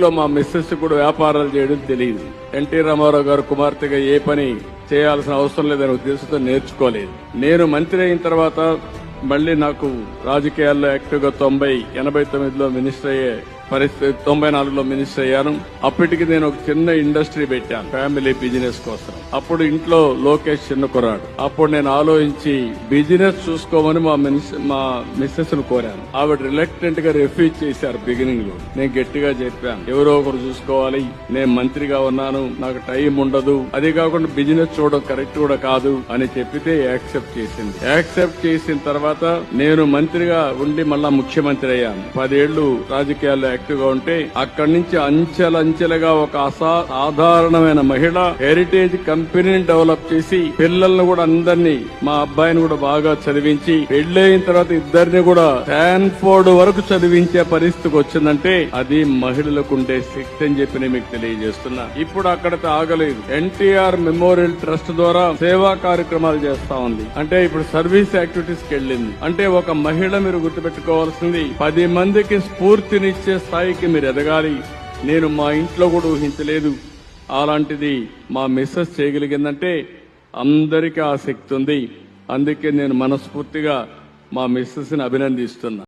లో మా మిస్సెస్ కూడా వ్యాపారాలు చేయడం తెలియదు. ఎన్టీ రామారావు గారు కుమార్తెగా ఏ పని చేయాల్సిన అవసరం లేదనే ఉద్దేశంతో నేర్చుకోలేదు. నేను మంత్రి అయిన తర్వాత మళ్లీ నాకు రాజకీయాల్లో యాక్టివ్ గా 89లో మినిస్టర్ అయ్యే పరిస్థితి, 94లో మినిస్టర్ అయ్యాను. అప్పటికి నేను ఒక చిన్న ఇండస్ట్రీ పెట్టాను ఫ్యామిలీ బిజినెస్ కోసం. అప్పుడు ఇంట్లో లోకేష్ చిన్న కుర్రాడు. అప్పుడు నేను ఆలోచించి బిజినెస్ చూసుకోమని మా మిస్సెస్ ను కోరాను. ఆవిడ రిలక్టెంట్ గా రిఫ్యూజ్ చేశారు బిగినింగ్ లో. నేను గట్టిగా చెప్పాను, ఎవరో ఒకరు చూసుకోవాలి, నేను మంత్రిగా ఉన్నాను, నాకు టైం ఉండదు, అది కాకుండా బిజినెస్ చూడడం కరెక్ట్ కూడా కాదు అని చెప్పితే యాక్సెప్ట్ చేసింది. యాక్సెప్ట్ చేసిన తర్వాత నేను మంత్రిగా ఉండి మళ్ళా ముఖ్యమంత్రి అయ్యాను. 10 ఏళ్లు రాజకీయాల్లో యాక్టివ్ గా ఉంటే అక్కడి నుంచి అంచెలంచెలుగా ఒక అసాధారణమైన మహిళ హెరిటేజ్ కంపెనీని డెవలప్ చేసి పిల్లల్ని కూడా అందరినీ, మా అబ్బాయిని కూడా బాగా చదివించి పెళ్లైన తర్వాత ఇద్దరిని కూడా స్టాన్ఫోర్డ్ వరకు చదివించే పరిస్థితికి వచ్చిందంటే అది మహిళలకు ఉండే శక్తి అని చెప్పి నేను మీకు తెలియజేస్తున్నా. ఇప్పుడు అక్కడితో ఆగలేదు. ఎన్టీఆర్ మెమోరియల్ ట్రస్ట్ ద్వారా సేవా కార్యక్రమాలు చేస్తా ఉంది. అంటే ఇప్పుడు సర్వీస్ యాక్టివిటీస్ కి వెళ్ళింది. అంటే ఒక మహిళ మీరు గుర్తుపెట్టుకోవాల్సింది 10 మందికి స్ఫూర్తినిచ్చే స్థాయికి మీరు ఎదగాలి. నేను మా ఇంట్లో కూడా ఊహించలేదు. అలాంటిది మా మిస్సెస్ చేయగలిగిందంటే అందరికీ ఆ శక్తి ఉంది. అందుకే నేను మనస్ఫూర్తిగా మా మిస్సెస్ ని అభినందిస్తున్నా.